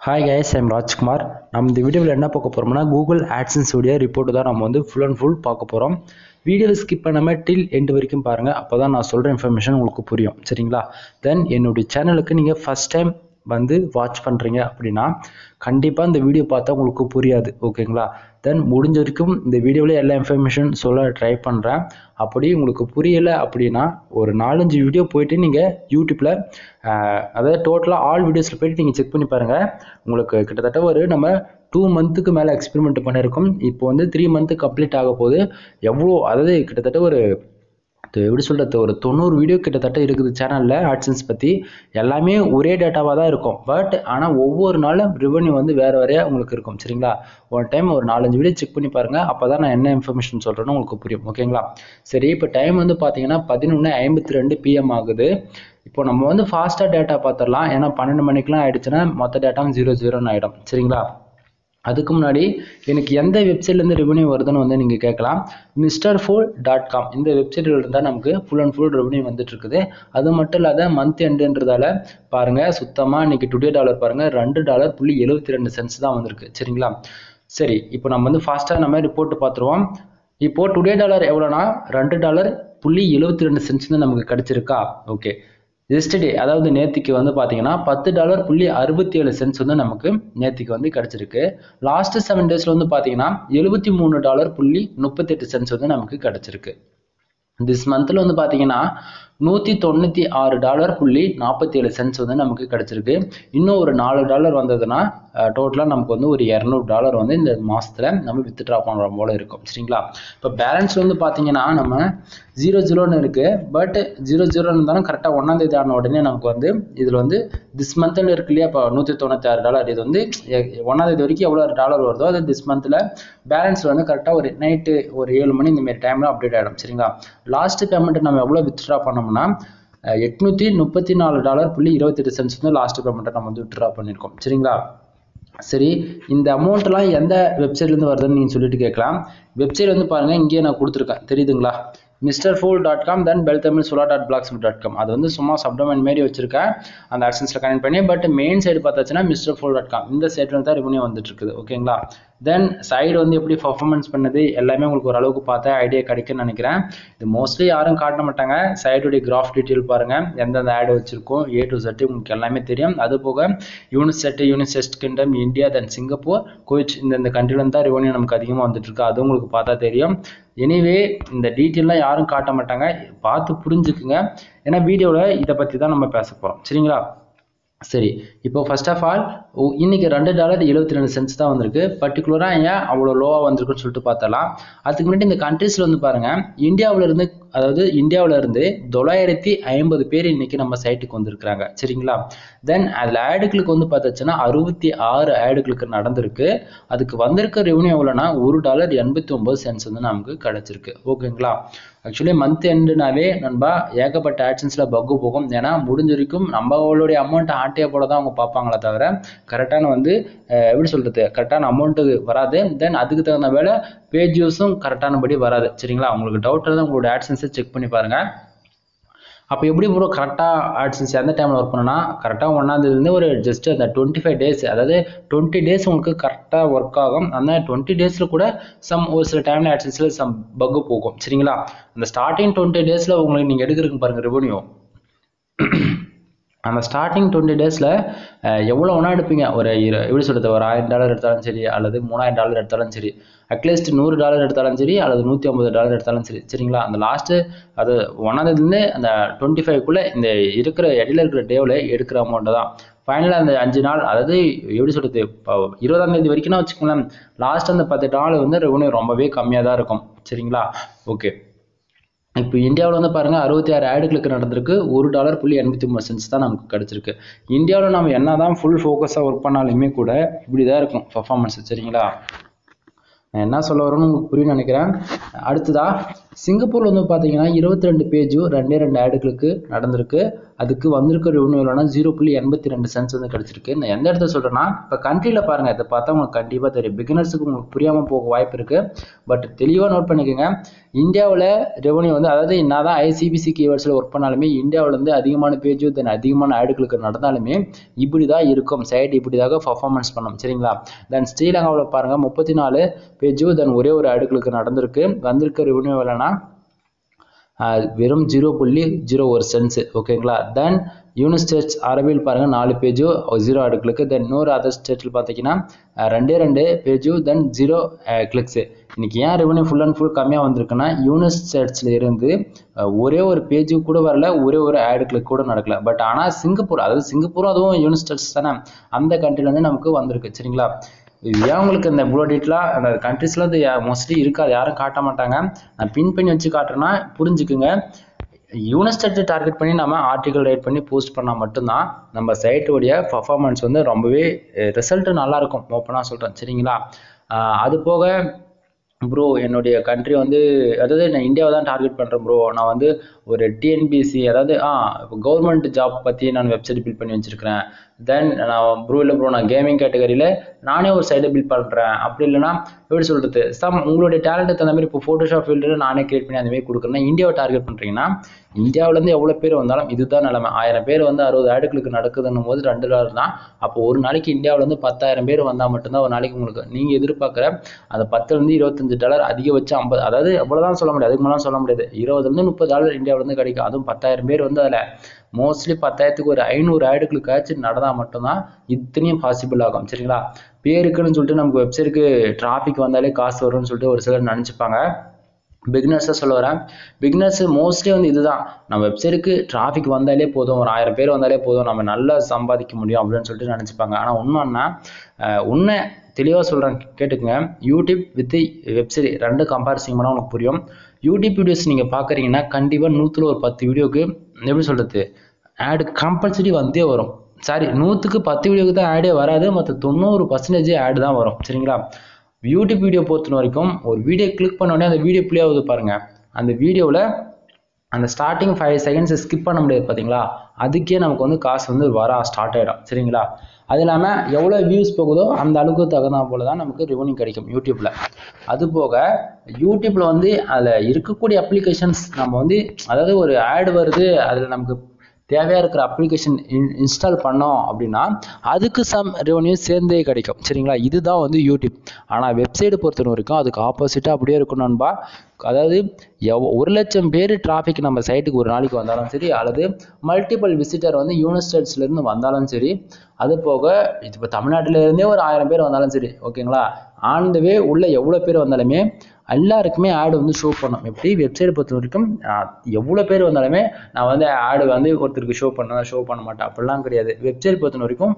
Hi guys, I'm Rajkumar. நம்ம இந்த வீடியோவில் என்ன பார்க்க போறோம்னா Google AdSense உடைய ரிப்போர்ட் தான் நம்ம வந்து full and full பார்க்க போறோம். வீடியோவை ஸ்கிப் பண்ணாம till end வரைக்கும் பாருங்க. அப்பதான் நான் சொல்ற இன்ஃபர்மேஷன் உங்களுக்கு புரியும். சரிங்களா? தென் என்னுடைய சேனலுக்கு நீங்க ஃபர்ஸ்ட் டைம் வந்து வாட்ச் பண்றீங்க அப்படின்னா கண்டிப்பா இந்த வீடியோ பார்த்தா உங்களுக்கு புரியாது. ஓகேங்களா? தென் முடிஞ்ச வரைக்கும் இந்த வீடியோவில் எல்லா இன்ஃபர்மேஷன் சொல்ல ட்ரை பண்ணுறேன். அப்படி உங்களுக்கு புரியலை அப்படின்னா ஒரு 4-5 வீடியோ போயிட்டு நீங்கள் யூடியூப்பில் அதாவது டோட்டலாக ஆல் வீடியோஸில் போயிட்டு நீங்கள் செக் பண்ணி பாருங்கள். உங்களுக்கு கிட்டத்தட்ட ஒரு நம்ம 2 மந்த்துக்கு மேலே எக்ஸ்பெரிமெண்ட் பண்ணியிருக்கோம். இப்போ வந்து 3 மந்த்து கம்ப்ளீட் ஆக போகுது. எவ்வளோ அதாவது கிட்டத்தட்ட ஒரு எப்படி சொல்கிறது ஒரு 90 வீடியோ கிட்டத்தட்ட இருக்குது சேனலில் ஆட்சன்ஸ் பற்றி. எல்லாமே ஒரே டேட்டாவாக தான் இருக்கும். பட் ஆனால் ஒவ்வொரு நாளும் ரெவன்யூ வந்து வேறு வேறையாக உங்களுக்கு இருக்கும். சரிங்களா? ஒரு டைம் ஒரு 4-5 வீடியோ செக் பண்ணி பாருங்கள். அப்போ தான் நான் என்ன இன்ஃபர்மேஷன் சொல்கிறேன்னு உங்களுக்கு புரியும். ஓகேங்களா? சரி, இப்போ டைம் வந்து பார்த்தீங்கன்னா 11:52 PM ஆகுது. இப்போ நம்ம வந்து ஃபாஸ்ட்டாக டேட்டா பார்த்துடலாம். ஏன்னா 12 மணிக்கெலாம் ஆகிடுச்சுன்னா மொத்த டேட்டாவும் 0 ஆகிடும். சரிங்களா? அதுக்கு முன்னாடி எனக்கு எந்த வெப்சைட்லேருந்து ரெவன்யூ வருதுன்னு வந்து நீங்கள் கேட்கலாம். mrfool.com இந்த வெப்சைட்டில் இருந்தால் நமக்கு ஃபுல் அண்ட் ஃபுல் ரெவன்யூ வந்துட்டு இருக்குது. அது மட்டும் இல்லாத மந்த் எண்டுன்றதால பாருங்கள் சுத்தமாக இன்றைக்கி டுடே டாலர் பாருங்கள் $2.72 தான் வந்திருக்கு. சரிங்களா? சரி, இப்போ நம்ம வந்து ஃபாஸ்ட்டாக நம்ம ரிப்போர்ட் பார்த்துருவோம். இப்போது டுடே டாலர் எவ்வளோனா $2.72 நமக்கு கிடச்சிருக்கா? ஓகே. எஸ்டர்டே அதாவது நேத்திக்கு வந்து பார்த்தீங்கன்னா $10.67 வந்து நமக்கு நேத்திக்கு வந்து கிடச்சிருக்கு. லாஸ்ட் 7 டேஸில் வந்து பார்த்தீங்கன்னா $73.38 வந்து நமக்கு கிடச்சிருக்கு. திஸ் மந்தில் வந்து பார்த்தீங்கன்னா $196.47 வந்து நமக்கு கிடச்சிருக்கு. இன்னும் ஒரு $4 வந்ததுன்னா டோட்டலாக நமக்கு வந்து ஒரு $200 வந்து இந்த மாதத்தில் நம்ம வித்ட்ரா பண்ணுற போல இருக்கும். சரிங்களா? இப்போ பேலன்ஸ் வந்து பார்த்தீங்கன்னா நம்ம 0 இருக்குது. பட் 0 இருந்தாலும் கரெக்டாக 1ஆம் தேதி ஆன உடனே நமக்கு வந்து இதில் வந்து திஸ் மந்தில் இருக்கு இல்லையா? இப்போ $196. இது வந்து 1ஆம் தேதி வரைக்கும் எவ்வளோ டாலர் வருதோ அது திஸ் மந்தில் பேலன்ஸில் வந்து கரெக்டாக ஒரு நைட்டு ஒரு 7 மணி இந்தமாரி டைமில் அப்டேட் ஆகிடும். சரிங்களா? லாஸ்ட் பேமெண்ட் நம்ம எவ்வளோ வித்ட்ரா பண்ணோம்னா $834.28 வந்து லாஸ்ட் பேமெண்ட்டை நம்ம வந்து வித்ட்ரா பண்ணியிருக்கோம். சரிங்களா? சரி, இந்த அமௌண்ட்லாம் எந்த வெப்சைட்லேருந்து வருதுன்னு நீங்கள் சொல்லிட்டு கேட்கலாம். வெப்சைட் வந்து பாருங்கள், இங்கேயே நான் கொடுத்துருக்கேன் தெரியுதுங்களா? mrfool.com then beltamilsola.blogspot.com. அது வந்து சும்மா சப்டொமைன் மாரி வச்சிருக்கேன் அந்த ஆட்சன்ஸில் கனெக்ட் பண்ணி. பட் மெயின் சைடு பார்த்தாச்சுன்னா mrfool.com இந்த சைட்ல தான் ரெவன்யூ வந்துட்டு இருக்குது. ஓகேங்களா? தென் சைடு வந்து எப்படி பர்ஃபார்மன்ஸ் பண்ணுது எல்லாமே உங்களுக்கு ஓரளவுக்கு பார்த்தா ஐடியா கிடைக்குன்னு நினைக்கிறேன். இது மோஸ்ட்லி யாரும் காட்ட மாட்டாங்க. சைடுடைய கிராஃப் டீட்டெயில் பாருங்கள், எந்தெந்த ஆடு வச்சிருக்கோம் A to Z உங்களுக்கு எல்லாமே தெரியும். அது போக யூனிசெஸ்ட் கிங்டம், இந்தியா, தென் சிங்கப்பூர், குவைத் இந்த கண்ட்ரிலேருந்து தான் ரெவன்யூ நமக்கு அதிகமாக வந்துட்டு இருக்கு. அது உங்களுக்கு பார்த்தா தெரியும். எனிவே இந்த டீட்டெயிலாம் யாரும் காட்ட மாட்டாங்க, பார்த்து புரிஞ்சுக்குங்க. ஏன்னா வீடியோவில் இதை பற்றி தான் நம்ம பேச போகிறோம். சரிங்களா? சரி, இப்போ ஃபர்ஸ்ட் ஆஃப் ஆல் இன்னைக்கு $2.72 தான் வந்திருக்கு. பர்டிகுலராக ஏன் அவ்வளோ லோவாக வந்திருக்குன்னு சொல்லிட்டு பார்த்தலாம். அதுக்கு முன்னாடி இந்த கண்ட்ரீஸில் வந்து பாருங்கள், இந்தியாவிலேருந்து 950 பேர் இன்னைக்கு நம்ம சைட்டுக்கு வந்திருக்கிறாங்க. சரிங்களா? தென் அதில் ஆடுகளுக்கு வந்து பார்த்தாச்சுன்னா 66 ஆடுகளுக்கு நடந்திருக்கு. அதுக்கு வந்திருக்க ரெவன்யூ எவ்வளோனா $1.89 வந்து நமக்கு கிடச்சிருக்கு. ஓகேங்களா? ஆக்சுவலி மந்த் எண்டுனாவே நண்பா ஏகப்பட்ட ஆட்சன்ஸில் பக்கு போகும். ஏன்னா முடிஞ்ச வரைக்கும் நம்மளுடைய அமௌண்ட்டை ஆட்டையை போல தான் அவங்க பார்ப்பாங்களே தவிர கரெக்டான வந்து எப்படி சொல்கிறது கரெக்டான அமௌண்ட்டு வராது. தென் அதுக்கு தகுந்த வேலை பேஜ் யூஸும் கரெக்டானபடி வராது. சரிங்களா? உங்களுக்கு டவுட் இருந்தால் உங்களுடைய ஆட்சன்ஸை செக் பண்ணி பாருங்கள். அப்போ எப்படி ப்ரோ கரெக்டாக ஆட்சன்ஸ் எந்த டைமில் ஒர்க் பண்ணோன்னா கரெக்டாக 1ஆம் தேதியிலேருந்து ஒரு ஜஸ்ட் அந்த 25 டேஸ் அதாவது 20 டேஸ் உங்களுக்கு கரெக்டாக ஒர்க் ஆகும். அந்த 20 டேஸில் கூட ஒரு சில டைமில் ஆட்சன்ஸில் பக்கு போகும். சரிங்களா? அந்த ஸ்டார்டிங் 20 டேஸில் உங்களுக்கு நீங்கள் எடுக்கிறதுக்கு பாருங்கள் ரெவன்யூ. அந்த ஸ்டார்டிங் 20 டேஸில் எவ்வளோ ஒன்றா எடுப்பீங்க. ஒரு எப்படி சொல்கிறது ஒரு $1000 எடுத்தாலும் சரி அல்லது $3000 எடுத்தாலும் சரி, அட்லீஸ்ட் $100 எடுத்தாலும் சரி அல்லது $150 எடுத்தாலும் சரி. சரிங்களா? அந்த லாஸ்ட்டு அது 1ஆம் தேதியிலேருந்து அந்த 25க்குள்ளே இந்த இருக்கிற இடையில இருக்கிற டேவில் எடுக்கிற அமௌண்ட்டு தான். ஃபைனலாக அந்த 5 நாள் அதாவது எப்படி சொல்கிறது இப்போ 20ஆம் தேதி வரைக்கும்னா வச்சுக்கோங்களேன், லாஸ்ட் அந்த 10 நாள் வந்து ரெவன்யூ ரொம்பவே கம்மியாக தான் இருக்கும். சரிங்களா? ஓகே. இப்போ இந்தியாவில் வந்து பாருங்கள் 66 ஆடுகளுக்கு நடந்திருக்கு. $1.89 தான் நமக்கு கிடச்சிருக்கு. இந்தியாவில் நம்ம என்ன தான் ஃபுல் ஃபோக்கஸாக ஒர்க் பண்ணாலுமே கூட இப்படி தான் இருக்கும் பர்ஃபார்மன்ஸ். சரிங்களா? நான் என்ன சொல்ல வரேன்னு உங்களுக்கு புரியும்னு நினைக்கிறேன். அடுத்ததாக சிங்கப்பூர்ல வந்து பார்த்தீங்கன்னா 22 பேஜும் 2 ஆடுகளுக்கு நடந்திருக்கு. அதுக்கு வந்திருக்க ரெவன்யூ எவ்வளோனா 0.82 சென்ட்ஸ் வந்து கிடைச்சிருக்கு. நான் எந்த இடத்துல சொல்றேன்னா, இப்போ கண்ட்ரியில் பாருங்க, இதை பார்த்தா உங்களுக்கு கண்டிப்பாக தெரியும். பிகினர்ஸுக்கு உங்களுக்கு புரியாமல் போக வாய்ப்பு இருக்கு. பட் தெளிவாக நோட் பண்ணிக்கோங்க. இந்தியாவில் ரெவன்யூ வந்து, அதாவது நான் தான் CPC கீவேர்ட்ஸில் ஒர்க் பண்ணாலுமே இந்தியாவில் வந்து அதிகமான பேஜ் தென் அதிகமான ஆடுகளுக்கு நடந்தாலுமே இப்படி தான் இருக்கும். சைடு இப்படிதாக பர்ஃபார்மன்ஸ் பண்ணணும், சரிங்களா? தென் ஸ்ரீலங்காவில் பாருங்க 34 பேஜ் தென் ஒரே ஒரு ஆடுகளுக்கு நடந்திருக்கு. வந்திருக்க ரெவன்யூ எவ்வளோனா வெறும் 0.01 சென்ட்ஸ், ஓகேங்களா? தென் யூனிட் ஸ்டேட்ஸ் அரபியில் பாருங்க 4 பேஜும் 0 ஆடுகளுக்கு. தென் இன்னொரு அதர் ஸ்டேட்டில் பார்த்தீங்கன்னா 2 பேஜும் தென் 0 கிளிக்ஸ். இன்னைக்கு ஏன் ரெவன்யூ ஃபுல் அண்ட் ஃபுல் கம்மியாக வந்திருக்குன்னா, யூனிட் ஸ்டேட்ஸ்ல இருந்து ஒரே ஒரு பேஜு கூட வரல, ஒரே ஒரு ஆடு கிளிக் கூட நடக்கல. பட் ஆனால் சிங்கப்பூர், அதாவது சிங்கப்பூரும் அதுவும் யூனிட் ஸ்டேட்ஸ் தானே, அந்த கண்ட்ரிலேருந்து நமக்கு வந்திருக்கு, சரிங்களா? ஏன் உங்களுக்கு இந்த இவ்வளோ டீட்டெயிலாக அந்த கண்ட்ரிஸ்லாம் இது மோஸ்ட்லி இருக்காது, யாரும் காட்ட மாட்டாங்க. நான் பின் பண்ணி வச்சு காட்டுறேன்னா புரிஞ்சுக்குங்க. யூனிஸ்டேட்டை டார்கெட் பண்ணி நம்ம ஆர்டிகல் ரைட் பண்ணி போஸ்ட் பண்ணால் மட்டும்தான் நம்ம சைட்டோடைய பர்ஃபார்மன்ஸ் வந்து ரொம்பவே ரிசல்ட் நல்லாயிருக்கும், ஓப்பனாக சொல்கிறேன், சரிங்களா? அது போக ப்ரோ என்னுடைய கண்ட்ரி வந்து, அதாவது நான் இந்தியாவை தான் டார்கெட் பண்ணுறேன் ப்ரோ. நான் வந்து ஒரு TNPC, அதாவது கவர்மெண்ட் ஜாப் பற்றி நான் வெப்சைட் பில்ட் பண்ணி வச்சுருக்கிறேன். தென் நான் ப்ரோ இல்லை ப்ரோ, நான் கேமிங் கேட்டகரியில் நானே ஒரு சைட்டை பில்ட் பண்ணுறேன். அப்படி இல்லைனா எப்படி சொல்கிறது, உங்களுடைய டேலண்ட்டுக்கு தகுந்த மாதிரி இப்போ ஃபோட்டோஷாப் ஃபீல்டில் நானே கிரியேட் பண்ணி அந்த மாதிரி கொடுக்குறேன்னா, இந்தியாவை டார்கெட் பண்ணுறீங்கன்னா இந்தியாவிலேருந்து எவ்வளோ பேர் வந்தாலும் இதுதான் நிலைமை. 1000 பேர் வந்து 60 ஆடுகளுக்கு நடக்குதுன்னும் போது $2 தான். அப்போ ஒரு நாளைக்கு இந்தியாவிலேருந்து 10,000 பேர் வந்தால் மட்டும்தான் ஒரு நாளைக்கு உங்களுக்கு நீங்கள் எதிர்பார்க்குற அந்த $10 to $25 அதிகபட்சம் 50, அதாவது எவ்வளோதான் சொல்ல முடியாது, அதுக்கு மேலாம் சொல்ல முடியாது. $20 to $30 இந்தியாவிலேருந்து கிடைக்கும். அதுவும் 10,000 பேர் வந்து அதில் மோஸ்ட்லி 10,000க்கு ஒரு 500 ஆடுகளுக்காச்சும் நடந்தால் மட்டும்தான் இத்தனையும் பாசிபிள் ஆகும், சரிங்களா? பேருக்குன்னு சொல்லிட்டு நமக்கு வெப்சைட்டுக்கு டிராஃபிக் வந்தாலே காசு வரும்னு சொல்லிட்டு ஒரு சிலர் நினச்சிப்பாங்க. பிகினர்ஸாக சொல்ல வரேன். பிகினர்ஸ் மோஸ்ட்லி வந்து இதுதான், நம்ம வெப்சைட்டுக்கு டிராஃபிக் வந்தாலே போதும், ஒரு 1000 பேர் வந்தாலே போதும், நம்ம நல்லா சம்பாதிக்க முடியும் அப்படின்னு சொல்லிட்டு நினச்சிப்பாங்க. ஆனால் உண்மைன்னா உண்மை தெளிவாக சொல்கிறேன், கேட்டுக்குங்க. யூடியூப் வித் வெப்சைட் ரெண்டு கம்பேரிசன் பண்ணால் உங்களுக்கு புரியும். யூடியூப் வீடியோஸ் நீங்கள் பார்க்குறீங்கன்னா கண்டிப்பாக 100ல் ஒரு 10 வீடியோக்கு எப்படி சொல்கிறது, ஆடு கம்பல்சரி வந்தே வரும். சாரி, 100க்கு 10 வீடியோக்கு தான் ஆடே வராது, மற்ற 90% ஆடு தான் வரும், சரிங்களா? யூடியூப் வீடியோ பொறுத்த வரைக்கும் ஒரு வீடியோ கிளிக் பண்ண உடனே அந்த வீடியோ பிளே ஆகுது பாருங்க, அந்த வீடியோவில் அந்த ஸ்டார்டிங் 5 செகண்ட்ஸ் ஸ்கிப் பண்ண முடியாது பார்த்தீங்களா, அதுக்கே நமக்கு வந்து காசு வந்து வர ஸ்டார்ட் ஆகிடும், சரிங்களா? அது இல்லாமல் எவ்வளோ வியூஸ் போகுதோ அந்த அளவுக்கு தகுந்த போல தான் நமக்கு ரெவன்யூ கிடைக்கும் யூடியூப்பில். அது போக யூடியூப்பில் வந்து அதில் இருக்கக்கூடிய அப்ளிகேஷன்ஸ் நம்ம வந்து, அதாவது ஒரு ஆடு வருது, அதில் நமக்கு தேவையாக இருக்கிற அப்ளிகேஷன் இன்ஸ்டால் பண்ணோம் அப்படின்னா அதுக்கு சம் ரெவன்யூ சேர்ந்தே கிடைக்கும், சரிங்களா? இதுதான் வந்து யூடியூப். ஆனால் வெப்சைட் பொறுத்த வரைக்கும் அதுக்கு ஆப்போசிட்டாக அப்படியே இருக்கும் நண்பா. அதாவது 1,00,000 பேர் டிராஃபிக் நம்ம சைட்டுக்கு ஒரு நாளைக்கு வந்தாலும் சரி, அல்லது மல்டிபிள் விசிட்டர் வந்து யூனிட் ஸ்டேட்ஸ்லேருந்து வந்தாலும் சரி, அது போக இப்போ தமிழ்நாட்டிலேருந்தே ஒரு 1000 பேர் வந்தாலும் சரி, ஓகேங்களா? ஆன் த வே உள்ள எவ்வளோ பேர் வந்தாலுமே எல்லாருக்குமே ஆடு வந்து ஷோ பண்ணும். எப்படி வெப்சைட் பொறுத்த வரைக்கும் எவ்வளோ பேர் வந்தாலுமே நான் வந்து ஆடு வந்து ஒருத்தருக்கு ஷோ பண்ண மாட்டேன், அப்படிலாம் கிடையாது. வெப்சைட் பொறுத்த வரைக்கும்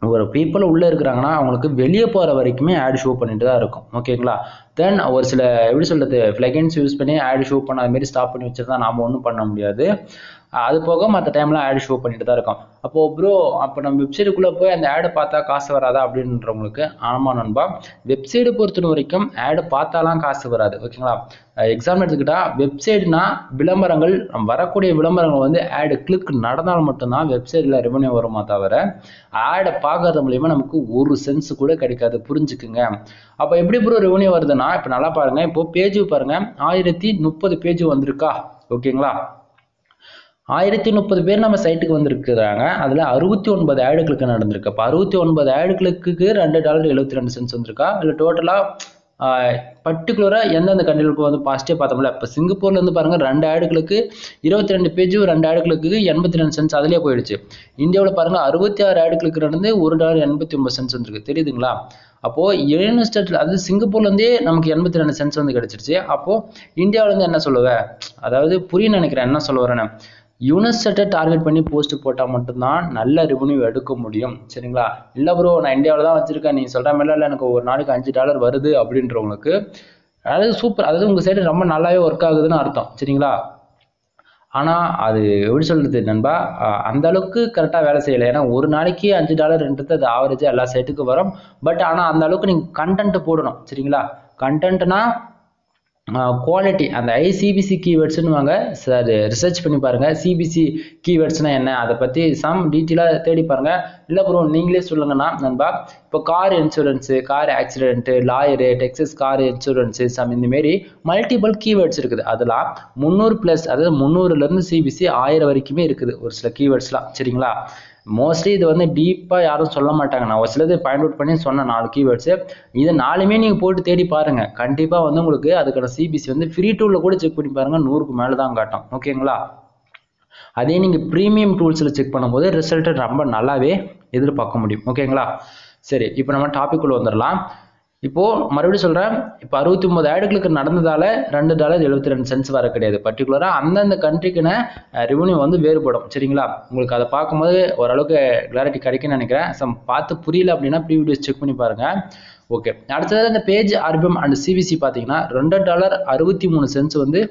ஒரு பீப்புள் உள்ளே இருக்கிறாங்கன்னா அவங்களுக்கு வெளியே போகிற வரைக்குமே ஆட் ஷோ பண்ணிட்டு தான் இருக்கும், ஓகேங்களா? தென் ஒரு சில எப்படி சொல்கிறது, ஃப்ளெகன்ஸ் யூஸ் பண்ணி ஆட் ஷோ பண்ண அது மாதிரி ஸ்டாப் பண்ணி வச்சுருந்தா நாம் ஒன்றும் பண்ண முடியாது. அது போக மற்ற டைமில் ஆட் ஷோ பண்ணிட்டு தான் இருக்கும். அப்போது ப்ரோ, அப்போ நம்ம வெப்சைட்டுக்குள்ளே போய் அந்த ஆடை பார்த்தா காசு வராதா அப்படின்றவங்களுக்கு, ஆமாம் நண்பா, வெப்சைட்டை பொறுத்த வரைக்கும் ஆடு பார்த்தாலாம் காசு வராது, ஓகேங்களா? எக்ஸாம்பிள் எடுத்துக்கிட்டா, வெப்சைட்னா விளம்பரங்கள், வரக்கூடிய விளம்பரங்கள் வந்து ஆடு கிளிக் நடந்தால் மட்டும்தான் வெப்சைட்டில் ரெவன்யூ வருமா தவிர ஆடை பார்க்கறது மூலியமாக நமக்கு ஒரு சென்ஸ் கூட கிடைக்காது, புரிஞ்சுக்குங்க. அப்போ எப்படி ப்ரோ ரெவன்யூ வருதுன்னா, இப்போ நல்லா பாருங்க, இப்போ பேஜ் பாருங்க, 1030 பேஜ் வந்திருக்கா, ஓகேங்களா? 1030 பேர் நம்ம சைட்டுக்கு வந்திருக்கிறாங்க. அதில் 69 ஆடுகளுக்கு நடந்திருக்கு. அப்போ 69 ஆடுகளுக்கு $2.72 வந்திருக்கா, இல்லை டோட்டலாக பர்டிகுலராக எந்தெந்த கண்ட்ரிகளுக்கு வந்து பாசிட்டிவ் பார்த்தோம்ல. இப்போ சிங்கப்பூர்லேருந்து பாருங்கள், 2 ஆடுகளுக்கு 22 பேஜும் 2 ஆடுகளுக்கு 82 சென்ட்ஸ் அதிலே போயிடுச்சு. இந்தியாவில் பாருங்கள், 66 ஆடுகளுக்கு நடந்து $1.89 வந்திருக்கு, தெரியுதுங்களா? அப்போது யூனியன் ஸ்டேட்டில், அதாவது சிங்கப்பூர்லேருந்தே நமக்கு 82 சென்ட்ஸ் வந்து கிடச்சிருச்சு. அப்போது இந்தியாவிலேருந்து என்ன சொல்லுவேன், அதாவது புரியுன்னு நினைக்கிறேன் என்ன சொல்ல வரேன்னு. யூனிஸ்டேட்டை டார்கெட் பண்ணி போஸ்ட் போட்டால் மட்டும்தான் நல்ல ரெவன்யூ எடுக்க முடியும், சரிங்களா? இல்லை ப்ரோ, நான் இந்தியாவில் தான் வச்சுருக்கேன், நீ சொல்கிற மாதிரிலாம் இல்லை, எனக்கு ஒரு நாளைக்கு $5 வருது அப்படின்றவங்களுக்கு, அதாவது சூப்பர், அதாவது உங்கள் சைடு ரொம்ப நல்லாவே ஒர்க் ஆகுதுன்னு அர்த்தம், சரிங்களா? ஆனால் அது எப்படி சொல்கிறது நண்பா, அந்த அளவுக்கு கரெக்டாக வேலை செய்யலை. ஏன்னா ஒரு நாளைக்கு $5ன்றது அது ஆவரேஜாக எல்லா சைட்டுக்கும் வரும். பட் ஆனால் அந்த அளவுக்கு நீங்கள் கண்டென்ட் போடணும், சரிங்களா? கண்டென்ட்னா குவாலிட்டி அந்த ஐசிபிசி கீவேர்ட்ஸ்னு வாங்க சார் ரிசர்ச் பண்ணி பாருங்கள் சிபிசி கீவேர்ட்ஸ்னால் என்ன அதை பற்றி சம் டீட்டெயிலாக தேடி பாருங்கள். இல்லை ப்ரோ நீங்களே சொல்லுங்கண்ணா நண்பா. இப்போ car insurance, car accident, lawyer, Texas car insurance some இந்தமாரி மல்டிபிள் கீவேர்ட்ஸ் இருக்குது. அதெல்லாம் 300+, அதாவது 300லேருந்து சிபிசி 1000 வரைக்குமே இருக்குது ஒரு சில கீவேர்ட்ஸ்லாம். சரிங்களா? மோஸ்ட்லி இது வந்து டீப்பாக யாரும் சொல்ல மாட்டாங்க. நான் ஒரு சிலது பாயிண்ட் அவுட் பண்ணி சொன்னேன் 4 கீவேர்ட்ஸு. இது 4மே நீங்கள் போட்டு தேடி பாருங்கள். கண்டிப்பாக வந்து உங்களுக்கு அதுக்கான சிபிசி வந்து ஃப்ரீ டூலில் கூட செக் பண்ணி பாருங்கள், 100க்கு மேலே தான் காட்டும். ஓகேங்களா? அதே நீங்கள் ப்ரீமியம் டூல்ஸில் செக் பண்ணும்போது ரிசல்ட்டை ரொம்ப நல்லாவே எதிர்பார்க்க முடியும். ஓகேங்களா? சரி, இப்போ நம்ம டாபிக் உள்ள வந்துடலாம். இப்போது மறுபடியும் சொல்கிறேன், இப்போ 69 ஆடுகளுக்கு நடந்ததால் $2.72 வர கிடையாது. பர்டிகுலராக அந்தந்த கண்ட்ரிக்குன்னு ரெவன்யூ வந்து வேறுபடும். சரிங்களா? உங்களுக்கு அதை பார்க்கும்போது ஓரளவுக்கு கிளாரிட்டி கிடைக்குன்னு நினைக்கிறேன். பார்த்து புரியல அப்படின்னா ப்ரீவியஸ் செக் பண்ணி பாருங்கள். ஓகே, அடுத்தது இந்த பேஜ் ஆர்பிஎம் அண்ட் சிபிசி பார்த்தீங்கன்னா $2.63 வந்து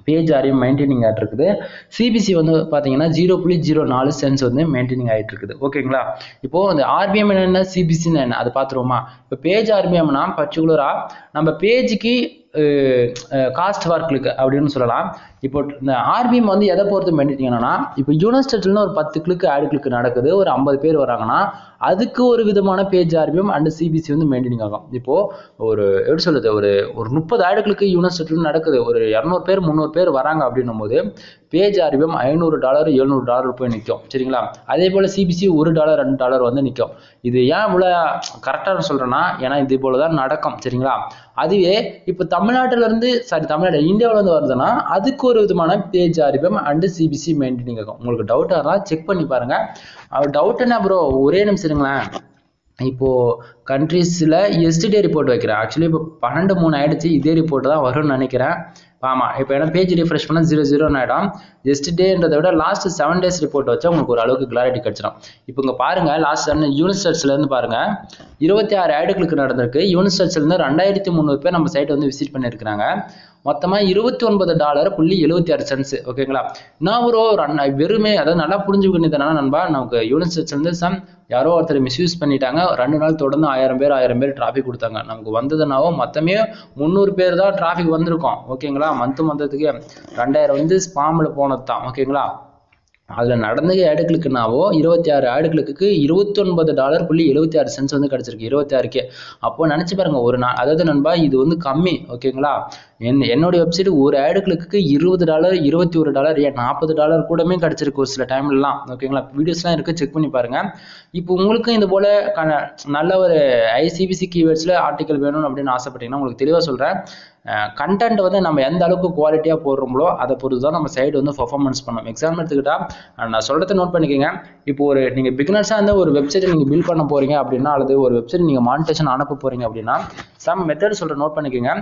பேஜ் ஆரியம் மெயின்டைனிங் ஆகிட்டு இருக்குது. சிபிசி வந்து பார்த்தீங்கன்னா 0.04 சென்ஸ் வந்து மெயின்டைனிங் ஆகிட்டு இருக்குது. ஓகேங்களா? இப்போது அந்த ஆர்பிஎம் என்ன, சிபிசின்னு என்ன அது பார்த்துருவோமா? இப்போ பேஜ் ஆர்பிஎம்னா பர்டிகுலராக நம்ம பேஜுக்கு காஸ்ட் ஃபார் கிளிக் அப்படின்னு சொல்லலாம். இப்போ இந்த ஆர்பிஎம் வந்து எதை பொறுத்து மெயின்டைனிங்னா, இப்போ யூனிவர்சிட்டியில் ஒரு 10 கிளிக் ஆட் கிளிக் நடக்குது, ஒரு 50 பேர் வராங்கன்னா அதுக்கு ஒரு விதமான பேஜ் ஆர்பிஎம் அண்ட் சிபிசி வந்து மெயின்டைனிங் ஆகும். இப்போது ஒரு எப்படி சொல்லுது, ஒரு 30 ஆட் கிளிக் யூனிவர்சிட்டியில் நடக்குது, ஒரு 200 பேர் 300 பேர் வராங்க அப்படின்னும் போது பேஜ் ஆர்பிஎம் $500 $700 போய் நிற்கும். சரிங்களா? அதே போல் சிபிசி $1 $2 வந்து நிற்கும். இது ஏன் இவ்வளோ கரெக்டாக சொல்கிறேன்னா, ஏன்னா இது போல தான் நடக்கும். சரிங்களா? அதுவே இப்போ தமிழ்நாட்டிலேருந்து இந்தியாவிலேருந்து வருதுன்னா அதுக்கு ஒரு விதமான page RPM and CPC maintaining ஆகும். உங்களுக்கு டவுட்டாக இருந்தால் செக் பண்ணி பாருங்கள். டவுட் என்ன ப்ரோ, ஒரே நிமிஷம் இருங்களேன். இப்போது கண்ட்ரீஸில் எஸ்டே ரிப்போர்ட் வைக்கிறேன். ஆக்சுவலி இப்போ 12/3 ஆகிடுச்சு, இதே ரிப்போர்ட் தான் வரும்னு நினைக்கிறேன். ஆமாம், இப்போ என்ன பேஜ் ரிஃப்ரெஷ் பண்ணால் 00 ஆகிடும். எஸ்டேன்றதை விட லாஸ்ட் 7 days ரிப்போர்ட் வச்சா உங்களுக்கு ஒரு அளவுக்கு கிளாரிட்டி கிடச்சிடும். இப்போ இங்கே பாருங்கள், லாஸ்ட் 7 யூனிவர்சிட்டிஸ்லேருந்து பாருங்கள் 26 ஆடுகளுக்கு நடந்திருக்கு. யூனிவர்சிட்டிஸ்லேருந்து 2300 பேர் நம்ம சைட்டை வந்து விசிட் பண்ணியிருக்கிறாங்க. மொத்தமாக $29.76. ஓகேங்களா? நான் ஒரு வெறுமே அதாவது நல்லா புரிஞ்சுக்கிட்டதுனா நண்பா, நமக்கு யூனிவர்சிட்டிஸ்லேருந்து யாரோ ஒருத்தர் மிஸ்யூஸ் பண்ணிட்டாங்க. 2 நாள் தொடர்ந்து 1000 பேர் டிராஃபிக் கொடுத்தாங்க. நமக்கு வந்ததுனாவோ மொத்தமே 300 பேர் தான் டிராஃபிக் வந்திருக்கோம். ஓகேங்களா? மந்தத்துக்கு 2000 வந்து ஸ்பாமில் போனது தான். ஓகேங்களா? அதில் நடந்த ஆடுகளுக்குனாவோ 26 ஆடுகளுக்கு $29.76 வந்து கிடச்சிருக்கு 26க்கே. அப்போ நினச்சி பாருங்க, ஒரு நாள் அதாவது நண்பா இது வந்து கம்மி. ஓகேங்களா? என்னுடைய வெப்சைட் ஒரு ஆடுகளுக்கு $20 $21 ஏன் $40 கூடமே கிடச்சிருக்கு ஒரு சில டைம்லாம். ஓகேங்களா? வீடியோஸ்லாம் இருக்குது, செக் பண்ணி பாருங்கள். இப்போ உங்களுக்கும் இது போல் நல்ல ஒரு ஐசிபிசி கீவேர்ட்ஸில் ஆர்டிக்கல் வேணும்னு அப்படின்னு ஆசைப்பட்டீங்கன்னா உங்களுக்கு தெளிவாக சொல்கிறேன். கண்டென்ட் வந்து நம்ம எந்த அளவுக்கு குவாலிட்டியாக போடுறோமோ அதை பொறுத்து தான் நம்ம சைடு வந்து பெர்ஃபார்மன்ஸ் பண்ணோம். எக்ஸாம்பிள் எடுத்துக்கிட்டால் நான் சொல்கிறத நோட் பண்ணிக்கோங்க. இப்போ ஒரு நீங்கள் பிகினர்ஸாக இருந்தால் ஒரு வெப்சைட்டை நீங்கள் பில்ட் பண்ண போகிறீங்க அப்படின்னா, அல்லது ஒரு வெப்சைட் நீங்கள் மானிட்டேஷன் அனுப்ப போகிறீங்க அப்படின்னா சம் மெத்தட் சொல்கிற நோட் பண்ணிக்கோங்க.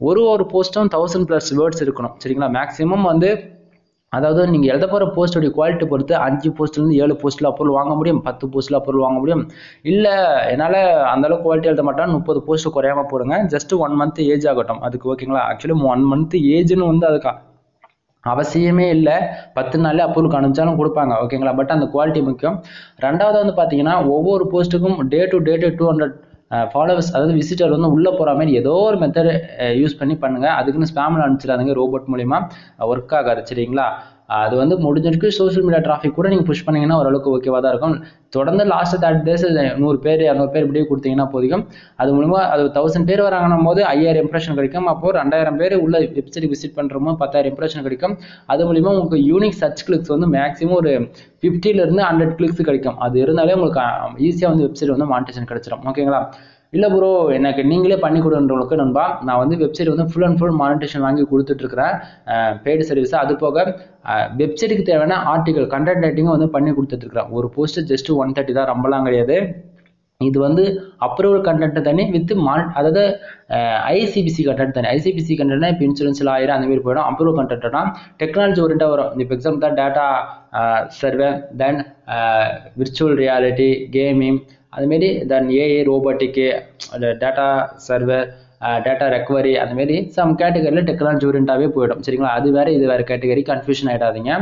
ஒரு போஸ்ட்டும் 1000+ வேர்ட்ஸ் இருக்கணும். சரிங்களா? மேக்ஸிமம் வந்து அதாவது நீங்கள் எழுத போகிற போஸ்டோடைய குவாலிட்டி பொறுத்து 5 போஸ்ட்லேருந்து 7 போஸ்ட்டில் அப்ரூவல் வாங்க முடியும், 10 போஸ்ட்டில் அப்ரூவல் வாங்க முடியும். இல்லை என்னால் அந்தளவுக்கு குவாலிட்டி எழுத மாட்டேன், 30 போஸ்ட்டு குறையாமல் போடுங்க. ஜஸ்ட் 1 month ஏஜ் ஆகட்டும் அதுக்கு. ஓகேங்களா? ஆக்சுவலி 1 month ஏஜ்னு வந்து அதுக்கு அவசியமே இல்லை. 10 நாள்ல அப்ரூவலுக்கு அனுப்பிச்சாலும் கொடுப்பாங்க. ஓகேங்களா? பட் அந்த குவாலிட்டி முக்கியம். ரெண்டாவது வந்து பார்த்தீங்கன்னா ஒவ்வொரு போஸ்ட்டுக்கும் டே டு 200 ஃபாலோவர்ஸ் அதாவது விசிட்டர் வந்து உள்ளே போகிற மாதிரி ஏதோ ஒரு மெத்தட் யூஸ் பண்ணி பண்ணுங்கள். அதுக்குன்னு ஸ்பேமில் அனுப்பிச்சிடாதீங்க, ரோபோட் மூலிமா ஒர்க் ஆகாது. சரிங்களா? அது வந்து முடிஞ்சிருக்கு. சோஷியல் மீடியா டிராஃபிக் கூட நீங்கள் புஷ் பண்ணிங்கன்னா ஓரளவுக்கு ஓகேவாக தான் இருக்கும். தொடர்ந்து லாஸ்ட் 30 days 100 பேர் 200 பேர் இப்படியே கொடுத்தீங்கன்னா போதும். அது மூலமாக அது 1000 பேர் வராங்கன்னும் போது 5000 இம்ப்ரெஷன் கிடைக்கும். அப்போது 2000 பேர் உள்ள வெப்சைட் விசிட் பண்ணுறோமோ 10,000 இம்ப்ரெஷன் கிடைக்கும். அது மூலிமா உங்களுக்கு யூனிக் சர்ச் கிளிக்ஸ் வந்து மேக்ஸிமம் ஒரு 50லேருந்து 100 கிளிக்ஸ் கிடைக்கும். அது இருந்தாலே உங்களுக்கு ஈஸியாக வந்து வெப்சைட் வந்து மானிட்டேஷன் கிடைச்சிடும். ஓகேங்களா? இல்லை ப்ரோ எனக்கு நீங்களே பண்ணி கொடுன்றவங்களுக்கு நண்பா, நான் வந்து வெப்சைட் வந்து ஃபுல் அண்ட் ஃபுல் மானிட்டேஷன் வாங்கி கொடுத்துட்ருக்கிறேன் பெய்டு சர்வீஸை. அது போக வெப்சைட்டுக்கு தேவையான ஆர்டிகல் கண்டென்ட் ரைட்டிங்கும் வந்து பண்ணி கொடுத்துட்ருக்குறேன். ஒரு போஸ்ட்டு ஜஸ்ட் 130 தான், ரொம்பலாம் கிடையாது. இது வந்து அப்ரூவல் கண்டென்ட் தனி வித் அதாவது ஐசிபிசி கண்டென்ட் தனி. ஐசிபிசி கண்டென்ட்னா இப்போ இன்சூரன்ஸில் 1000 அந்த மாதிரி போயிடும். அப்ரூவல் கண்டென்ட்னா டெக்னாலஜி ஓரியண்டாக வரும். இப்போ எக்ஸாம்பிள் தான் data survey, then virtual reality, gaming, அதுமாரி தென் ஏஐ, ரோபோட்டிக்கு, டேட்டா சர்வர், டேட்டா ரெக்கவரி, அதுமாரி சம் கேட்டகரியில் டெக்னாலஜி ஓரியண்டாகவே போயிடும். சரிங்களா? அது வேறு இது வேறு கேட்டகரி, கன்ஃபியூஷன் ஆகிடாதீங்க.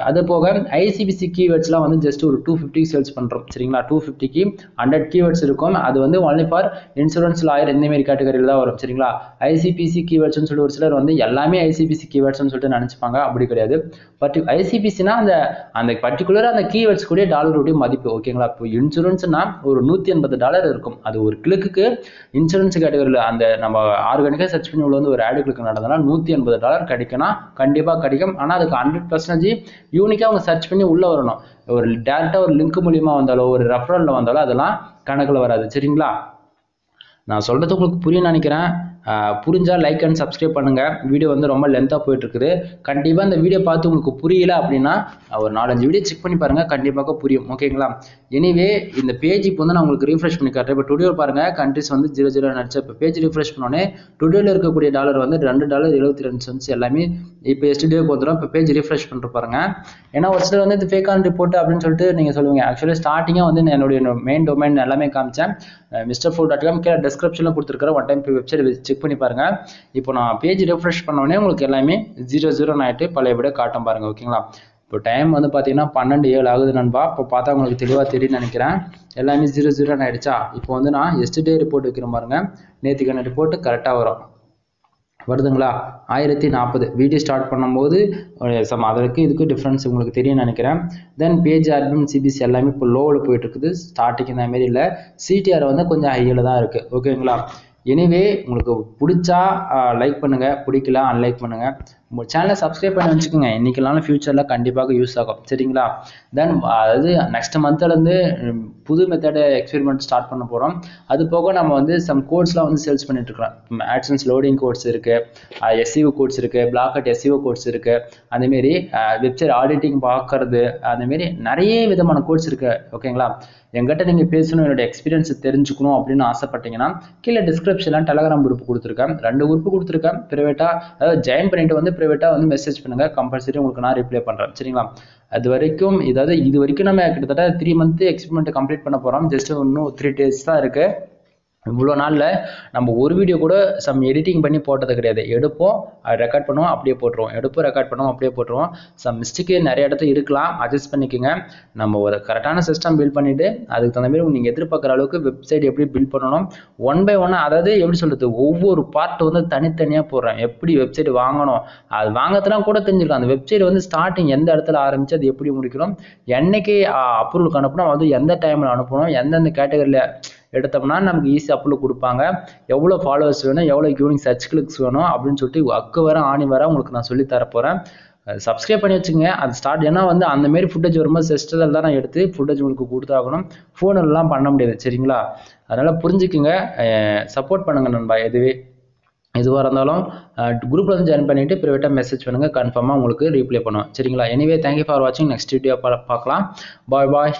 அது போக ஐசிபிசி கீவேர்ட்ஸ்லாம் வந்து ஜஸ்ட் ஒரு 250 சேல்ஸ் பண்ணுறோம் சரிங்களா. 250க்கு 100 கீவேர்ட்ஸ் இருக்கும். அது வந்து ஒன்லி ஃபார் இன்சூரன்ஸ் லாயர் இந்த மாதிரி கேட்டகரியில் தான் வரும் சரிங்களா. ஐசிபிசி கீவேர்ட்ஸ்னு சொல்லி ஒரு சிலர் வந்து எல்லாமே ஐசிபிசி கீவேர்ட்ஸ்னு சொல்லிட்டு நினச்சிப்பாங்க. அப்படி கிடையாது. பட் ஐசிபிசினா அந்த பர்டிகுலராக அந்த கீவேர்ட்ஸ் கூட டாலருடைய மதிப்பு ஓகேங்களா. இப்போ இன்சூரன்ஸ்னா ஒரு $180 இருக்கும். அது ஒரு கிளிக்கு இன்சூரன்ஸ் கேட்டகரியில் அந்த நம்ம ஆர்கானிக்காக சர்ச் பண்ணி உள்ள வந்து ஒரு ஆடு கிளிக் நடந்ததுனா $180 கிடைக்கும்னா கண்டிப்பாக கிடைக்கும். ஆனால் அதுக்கு 100% யூனிக்காக அவங்க சர்ச் பண்ணி உள்ளே வரணும். ஒரு டேரெக்டாக ஒரு லிங்க் மூலியமாக வந்தாலோ ஒரு ரெஃபரலில் வந்தாலோ அதெல்லாம் கணக்கில் வராது சரிங்களா. நான் சொல்கிறது உங்களுக்கு புரியும்னு நினைக்கிறேன். புரிஞ்சால் லைக் அண்ட் சப்ஸ்கிரைப் பண்ணுங்கள். வீடியோ வந்து ரொம்ப லென்த்தாக போயிட்டுருக்குது. கண்டிப்பாக இந்த வீடியோ பார்த்து உங்களுக்கு புரியல அப்படின்னா ஒரு 4-5 வீடியோ செக் பண்ணி பாருங்கள், கண்டிப்பாக புரியும் ஓகேங்களா. எனிவே இந்த பேஜ் இப்போ வந்து நான் உங்களுக்கு ரீஃப்ரெஷ் பண்ணி காட்டுறேன். இப்போ டுடே பாருங்கள் கண்ட்ரிஸ் வந்து 00 நடிச்சு இப்போ பேஜ் ரீஃப்ரெஷ் பண்ணோன்னே டுடேல இருக்கக்கூடிய டாலர் வந்து $2.72 எல்லாமே இப்போ எஸ்டர்டேக்கு வந்துடும். இப்போ பேஜ் ரீஃப்ரெஷ் பண்ணிட்டு பாருங்க. ஏன்னா ஒரு சிலர் வந்து இது ஃபேக்கான ரிப்போர்ட் அப்படின்னு சொல்லிட்டு நீங்கள் சொல்லுவீங்க. ஆக்சுவலி ஸ்டார்டிங்காக வந்து என்னுடைய மெயின் டொமைன் எல்லாமே காமிச்சேன். mrfood.com கீழே டிஸ்கிரிப்ஷனில் கொடுத்துருக்கிறேன். ஒன் டைம் வெப்சைட் செக் பண்ணி பாருங்க. இப்போ நான் பேஜ் ரெஃப்ரெஷ் பண்ணோடனே உங்களுக்கு எல்லாமே 00 ஆகிட்டு பழைய விட காட்டும் பாருங்க ஓகேங்களா. இப்போ டைம் வந்து பார்த்தீங்கன்னா 12:07 ஆகுது நண்பா. இப்போ பார்த்தா உங்களுக்கு தெளிவாக தெரியும்னு நினைக்கிறேன். எல்லாமே 00 ஆகிடுச்சா. இப்போ வந்து நான் எஸ்டர்டே ரிப்போர்ட் வைக்கிறேன் பாருங்க. நேற்றுக்கான ரிப்போர்ட் கரெக்டாக வருதுங்களா. 1040 வீடியோ ஸ்டார்ட் பண்ணும்போது அதற்கு இதுக்கு டிஃப்ரென்ஸ் உங்களுக்கு தெரியும்னு நினைக்கிறேன். தென் பேஜ் அட்மின் சிபிசி எல்லாமே இப்போ லோவில் போயிட்டு இருக்குது. ஸ்டார்டிங் இந்த மாதிரி இல்லை. சிடிஆர் வந்து கொஞ்சம் ஹையில் தான் இருக்குது ஓகேங்களா. எனிவே உங்களுக்கு பிடிச்சா லைக் பண்ணுங்கள், பிடிக்கல அன்லைக் பண்ணுங்கள். உங்கள் சேனலை சப்ஸ்கிரைப் பண்ணி வச்சுக்கோங்க. இன்றைக்கெல்லாம் ஃபியூச்சரில் கண்டிப்பாக யூஸ் ஆகும் சரிங்களா. தென் அதாவது நெக்ஸ்ட் மந்த்லேருந்து புது மெத்தடை எக்ஸ்பெரிமெண்ட் ஸ்டார்ட் பண்ண போகிறோம். அது போக நம்ம வந்து சம் கோட்ஸ்லாம் வந்து சேல்ஸ் பண்ணிட்டு இருக்கிறோம். ஆட்சன்ஸ் லோடிங் கோட்ஸ் இருக்குது, எஸ்இஓ கோட்ஸ் இருக்குது, பிளாக்கட் எஸ்இஓ கோட்ஸ் இருக்குது, அந்தமாரி வெப்சைட் ஆடிட்டிங் பார்க்கறது, அந்தமாரி நிறைய விதமான கோட்ஸ் இருக்குது ஓகேங்களா. எங்கிட்ட நீங்கள் பேசணும், என்னோட எக்ஸ்பீரியன்ஸ் தெரிஞ்சுக்கணும் அப்படின்னு ஆசைப்பட்டீங்கன்னா கீழே டிஸ்கிரிப்ஷனில் டெலகிராம் குரூப் கொடுத்துருக்கேன். 2 குரூப் கொடுத்துருக்கேன். ப்ரைவேட்டாக அதாவது ஜாயின் பண்ணிட்டு வந்து ப்ரைவேட்டாக வந்து மெசேஜ் பண்ணுங்கள். கம்பல்சரி உங்களுக்கு நான் ரிப்ளை பண்ணுறேன் சரிங்களா. இது வரைக்கும் நம்ம கிட்டத்தட்ட 3 மந்த் எக்ஸ்பெரிமெண்ட் கம்ப்ளீட் பண்ண போகிறோம். ஜஸ்ட் இன்னும் 3 days தான் இருக்குது. இவ்வளோ நாளில் நம்ம ஒரு வீடியோ கூட சம் எடிட்டிங் பண்ணி போட்டது கிடையாது. எடுப்போம், ரெக்கார்ட் பண்ணுவோம், அப்படியே போட்டுருவோம். எடுப்போம், ரெக்கார்ட் பண்ணுவோம், அப்படியே போட்டுருவோம். சம் மிஸ்டேக்கு நிறைய இடத்துல இருக்கலாம், அட்ஜஸ்ட் பண்ணிக்கோங்க. நம்ம ஒரு கரெக்டான சிஸ்டம் பில்ட் பண்ணிவிட்டு அதுக்கு தகுந்த மாதிரி நீங்கள் எதிர்பார்க்குற அளவுக்கு வெப்சைட் எப்படி பில்ட் பண்ணணும் 1 by 1, அதாவது எப்படி சொல்கிறது, ஒவ்வொரு பார்ட் வந்து தனித்தனியாக போடுறேன். எப்படி வெப்சைட் வாங்கணும், அது வாங்கறதுலாம் கூட தெரிஞ்சிருக்கும். அந்த வெப்சைட் வந்து ஸ்டார்டிங் எந்த இடத்துல ஆரம்பித்து அது எப்படி முடிக்கணும், என்னைக்கு அப்ரூவலுக்கு அனுப்பணும், அது எந்த டைமில் அனுப்பணும், எந்தெந்த கேட்டகரியில் எடுத்தோம்னா நமக்கு ஈஸி அப்ரூவல் கொடுப்பாங்க, எவ்வளோ ஃபாலோவர்ஸ் வேணும், எவ்வளோ யூனிக் சர்ச் கிளிக்ஸ் வேணும் அப்படின்னு சொல்லிட்டு அக்கு வர ஆணி வர உங்களுக்கு நான் சொல்லி தரப்போகிறேன். சப்ஸ்கிரைப் பண்ணி வச்சுக்கோங்க. அது ஸ்டார்ட் ஏன்னா வந்து அந்தமாரி ஃபுட்டேஜ் வரும்போது சிஸ்டத்தில் தான் நான் எடுத்து ஃபுட்டேஜ் உங்களுக்கு கொடுத்தாகணும். ஃபோனெல்லாம் பண்ண முடியாது சரிங்களா. அதனால் புரிஞ்சுக்குங்க, சப்போர்ட் பண்ணுங்கள் நண்பா. எதுவாக இருந்தாலும் குரூப்பில் வந்து ஜாயின் பண்ணிவிட்டு ப்ரைவேட்டாக மெசேஜ் பண்ணுங்கள். கன்ஃபார்மாக உங்களுக்கு ரீப்ளை பண்ணுவோம் சரிங்களா. எனிவே தேங்க்யூ ஃபார் வாட்சிங். நெக்ஸ்ட் வீடியோ பார்க்கலாம். பாய்.